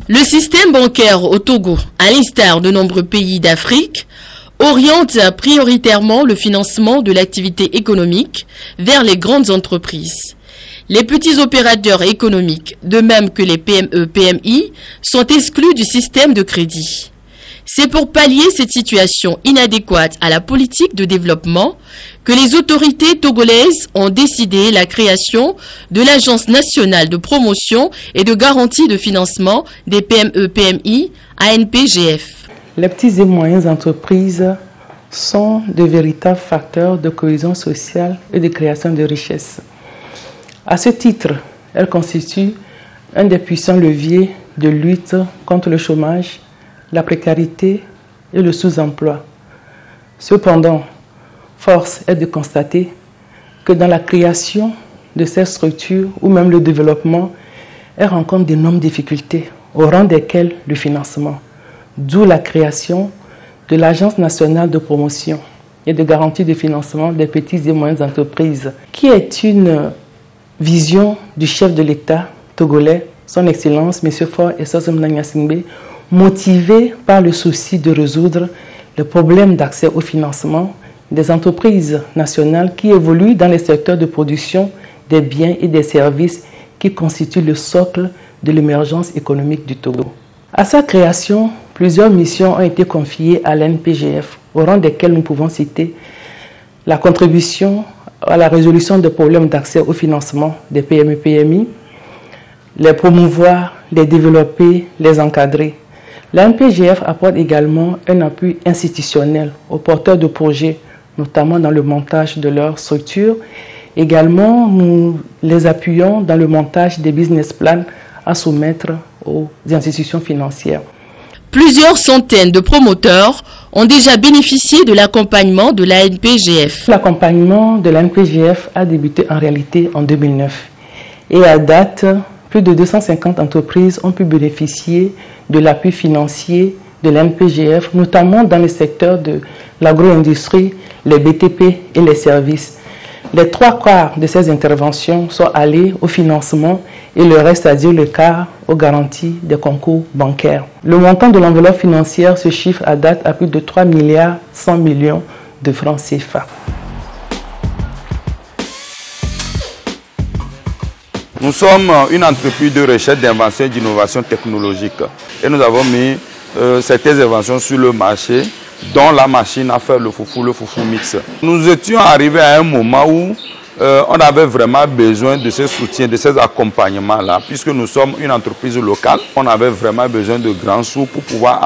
Le système bancaire au Togo, à l'instar de nombreux pays d'Afrique, oriente prioritairement le financement de l'activité économique vers les grandes entreprises. Les petits opérateurs économiques, de même que les PME-PMI, sont exclus du système de crédit. C'est pour pallier cette situation inadéquate à la politique de développement que les autorités togolaises ont décidé la création de l'Agence nationale de promotion et de garantie de financement des PME-PMI, ANPGF. Les petites et moyennes entreprises sont de véritables facteurs de cohésion sociale et de création de richesses. À ce titre, elles constituent un des puissants leviers de lutte contre le chômage, la précarité et le sous-emploi. Cependant, force est de constater que dans la création de ces structures ou même le développement, elles rencontrent d'énormes difficultés, au rang desquelles le financement. D'où la création de l'Agence nationale de promotion et de garantie de financement des petites et moyennes entreprises, qui est une vision du chef de l'État togolais, son Excellence, M. Faure Essozom Gnassingbé, motivé par le souci de résoudre le problème d'accès au financement des entreprises nationales qui évoluent dans les secteurs de production des biens et des services qui constituent le socle de l'émergence économique du Togo. À sa création, plusieurs missions ont été confiées à l'ANPGF, au rang desquelles nous pouvons citer la contribution à la résolution des problèmes d'accès au financement des PME-PMI, les promouvoir, les développer, les encadrer. L'ANPGF apporte également un appui institutionnel aux porteurs de projets, notamment dans le montage de leurs structures. Également, nous les appuyons dans le montage des business plans à soumettre aux institutions financières. Plusieurs centaines de promoteurs ont déjà bénéficié de l'accompagnement de l'ANPGF. L'accompagnement de l'ANPGF a débuté en réalité en 2009. Et à date, plus de 250 entreprises ont pu bénéficier de l'appui financier de l'ANPGF, notamment dans le secteur de l'agro-industrie, les BTP et les services. Les 3/4 de ces interventions sont allées au financement et le reste, c'est-à-dire le quart, aux garanties des concours bancaires. Le montant de l'enveloppe financière se chiffre à date à plus de 3 milliards 100 millions de francs CFA. Nous sommes une entreprise de recherche, d'invention et d'innovation technologique. Et nous avons mis certaines inventions sur le marché, dont la machine à faire le foufou mix. Nous étions arrivés à un moment où on avait vraiment besoin de ce soutien, de ces accompagnements-là, puisque nous sommes une entreprise locale. On avait vraiment besoin de grands sous pour pouvoir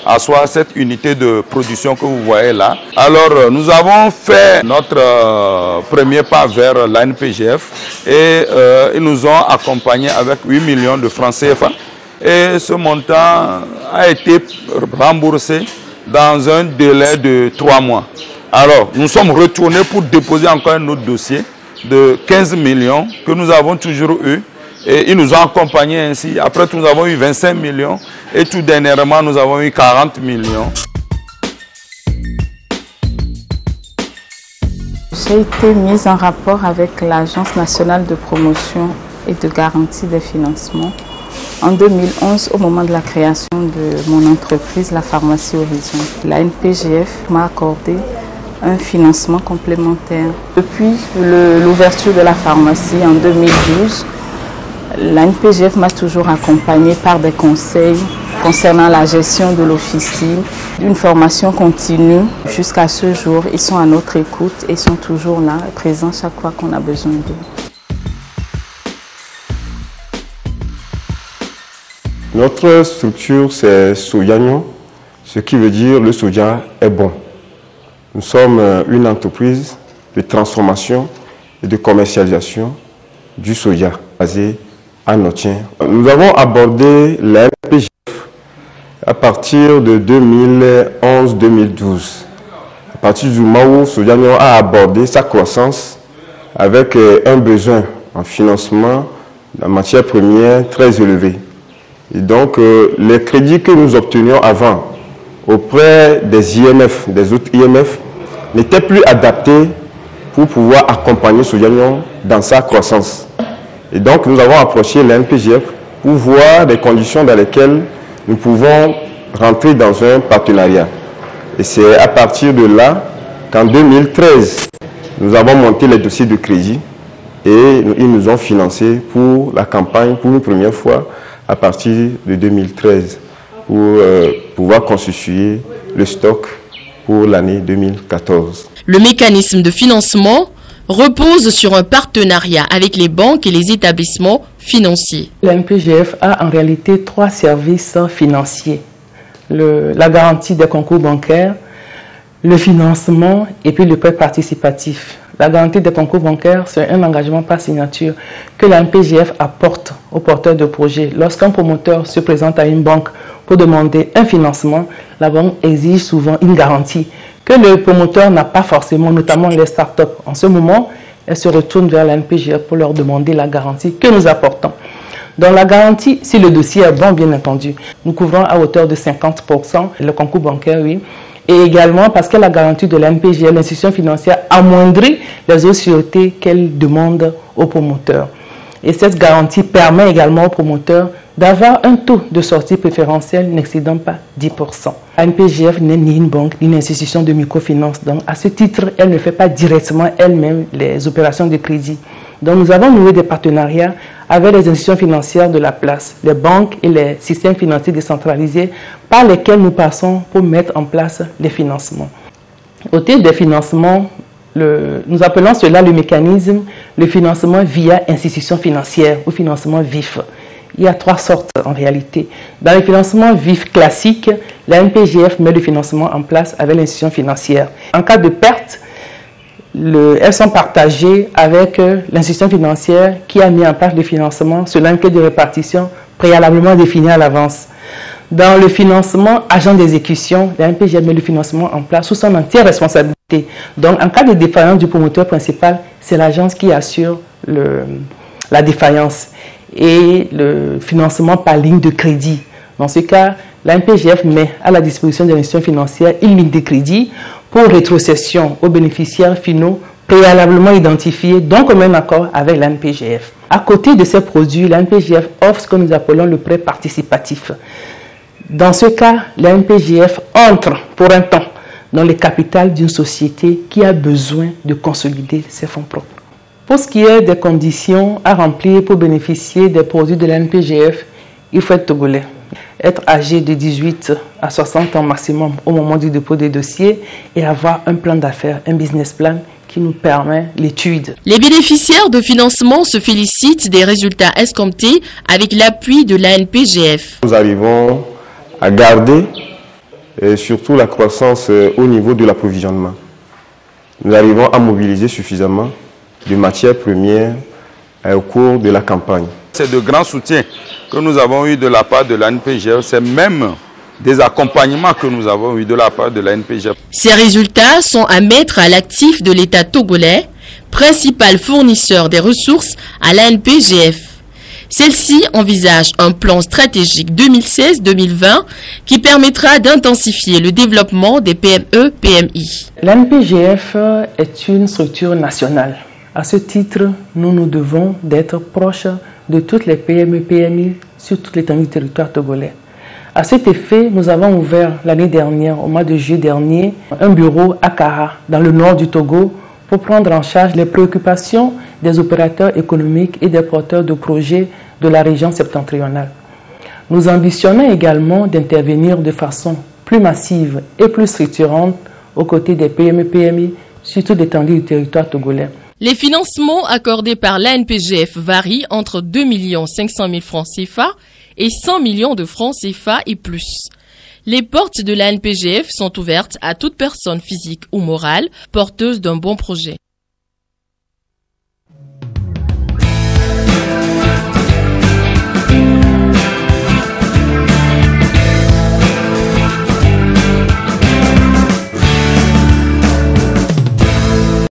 asseoir cette unité de production que vous voyez là. Alors, nous avons fait notre premier pas vers l'ANPGF et ils nous ont accompagnés avec 8 millions de francs CFA. Et ce montant a été remboursé dans un délai de 3 mois. Alors, nous sommes retournés pour déposer encore un autre dossier de 15 millions que nous avons toujours eu. Et ils nous ont accompagnés ainsi. Après, nous avons eu 25 millions. Et tout dernièrement, nous avons eu 40 millions. J'ai été mise en rapport avec l'Agence nationale de promotion et de garantie des financements en 2011, au moment de la création de mon entreprise, la pharmacie Horizon. La NPGF m'a accordé un financement complémentaire. Depuis l'ouverture de la pharmacie en 2012, la NPGF m'a toujours accompagnée par des conseils concernant la gestion de l'officine, une formation continue. Jusqu'à ce jour, ils sont à notre écoute et sont toujours là, présents chaque fois qu'on a besoin d'eux. Notre structure, c'est Soyagno, ce qui veut dire le soja est bon. Nous sommes une entreprise de transformation et de commercialisation du soja basée à Notien. Nous avons abordé la NPGF à partir de 2011-2012. À partir du moment où Soyagno a abordé sa croissance avec un besoin en financement de matière première très élevé. Et donc, les crédits que nous obtenions avant auprès des IMF, des autres IMF, n'étaient plus adaptés pour pouvoir accompagner Soyagno dans sa croissance. Et donc, nous avons approché l'ANPGF pour voir les conditions dans lesquelles nous pouvons rentrer dans un partenariat. Et c'est à partir de là qu'en 2013, nous avons monté les dossiers de crédit et ils nous ont financé pour la campagne pour une première fois à partir de 2013 pour pouvoir constituer le stock pour l'année 2014. Le mécanisme de financement repose sur un partenariat avec les banques et les établissements financiers. L'ANPGF a en réalité 3 services financiers. La garantie des concours bancaires, le financement et puis le prêt participatif. La garantie des concours bancaires, c'est un engagement par signature que l'ANPGF apporte aux porteurs de projets. Lorsqu'un promoteur se présente à une banque pour demander un financement, la banque exige souvent une garantie que le promoteur n'a pas forcément, notamment les startups. En ce moment, elles se retournent vers l'ANPGF pour leur demander la garantie que nous apportons. Dans la garantie, si le dossier est bon, bien entendu, nous couvrons à hauteur de 50% le concours bancaire, oui. Et également parce que la garantie de l'ANPGF, l'institution financière, amoindrit les autres sûretés qu'elle demande aux promoteurs. Et cette garantie permet également aux promoteurs d'avoir un taux de sortie préférentiel n'excédant pas 10%. L'ANPGF n'est ni une banque ni une institution de microfinance. Donc, à ce titre, elle ne fait pas directement elle-même les opérations de crédit. Donc, nous avons noué des partenariats avec les institutions financières de la place, les banques et les systèmes financiers décentralisés par lesquels nous passons pour mettre en place les financements. Au titre des financements, nous appelons cela le mécanisme, le financement via institution financière ou financement vif. Il y a 3 sortes en réalité. Dans le financement vif classique, l'ANPGF met le financement en place avec l'institution financière. En cas de perte, elles sont partagées avec l'institution financière qui a mis en place le financement selon un clé de répartition préalablement défini à l'avance. Dans le financement agent d'exécution, l'ANPGF met le financement en place sous son entière responsabilité. Donc, en cas de défaillance du promoteur principal, c'est l'agence qui assure la défaillance et le financement par ligne de crédit. Dans ce cas, l'ANPGF met à la disposition de l'institution financière une ligne de crédit pour rétrocession aux bénéficiaires finaux préalablement identifiés, donc commun accord avec l'ANPGF. À côté de ces produits, l'ANPGF offre ce que nous appelons le prêt participatif. Dans ce cas, l'ANPGF entre pour un temps dans le capital d'une société qui a besoin de consolider ses fonds propres. Pour ce qui est des conditions à remplir pour bénéficier des produits de l'ANPGF, il faut être togolais, être âgé de 18 à 60 ans maximum au moment du dépôt des dossiers et avoir un plan d'affaires, un business plan qui nous permet l'étude. Les bénéficiaires de financement se félicitent des résultats escomptés avec l'appui de l'ANPGF. Nous arrivons à garder et surtout la croissance au niveau de l'approvisionnement. Nous arrivons à mobiliser suffisamment de matières premières au cours de la campagne. C'est de grands soutiens que nous avons eu de la part de l'ANPGF, c'est même des accompagnements que nous avons eu de la part de l'ANPGF. Ces résultats sont à mettre à l'actif de l'État togolais, principal fournisseur des ressources à l'ANPGF. Celle-ci envisage un plan stratégique 2016-2020 qui permettra d'intensifier le développement des PME-PMI. L'ANPGF est une structure nationale. À ce titre, nous nous devons d'être proches de toutes les PME-PMI sur toute l'étendue du territoire togolais. À cet effet, nous avons ouvert l'année dernière, au mois de juillet dernier, un bureau à Kara, dans le nord du Togo, pour prendre en charge les préoccupations des opérateurs économiques et des porteurs de projets de la région septentrionale. Nous ambitionnons également d'intervenir de façon plus massive et plus structurante aux côtés des PME-PMI sur toute l'étendue du territoire togolais. Les financements accordés par l'ANPGF varient entre 2 500 000 francs CFA et 100 millions de francs CFA et plus. Les portes de l'ANPGF sont ouvertes à toute personne physique ou morale porteuse d'un bon projet.